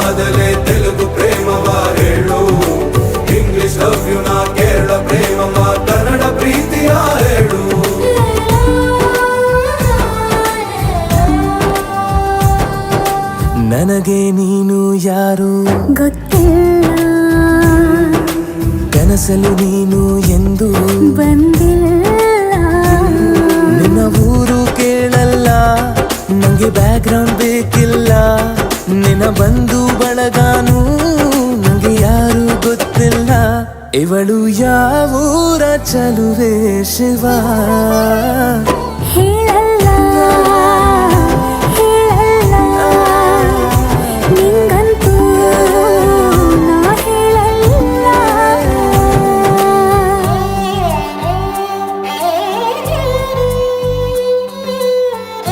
ಆದಲೆ ತೆಲುಗು ಪ್ರೇಮವ ಹೇಳು, English love you ನಾ ಕೇರಳ ಪ್ರೇಮವ ಕನ್ನಡ ಪ್ರೀತಿಯ ಹೇಳು. ನನಗೆ ನೀನು ಯಾರು ಗೊತ್ತಿಲ್ಲ, ಕನಸಲು ನೀನು ಎಂದು ಬಂದಿಲ್ಲ. ನಿನ್ನ ಊರು ಕೇಳಲ್ಲ, ನಂಗೆ ಬ್ಯಾಕ್ ಗ್ರೌಂಡ್ ಬೇಕಿಲ್ಲ. ನಿನ್ನ ಬಂಧು ಬಳಗಾನು ನಂಗೆ ಯಾರು ಗೊತ್ತಿಲ್ಲ. ಇವಳು ಯಾವೂರ ಚಲುವೆ ಶಿವ ಹೇಳ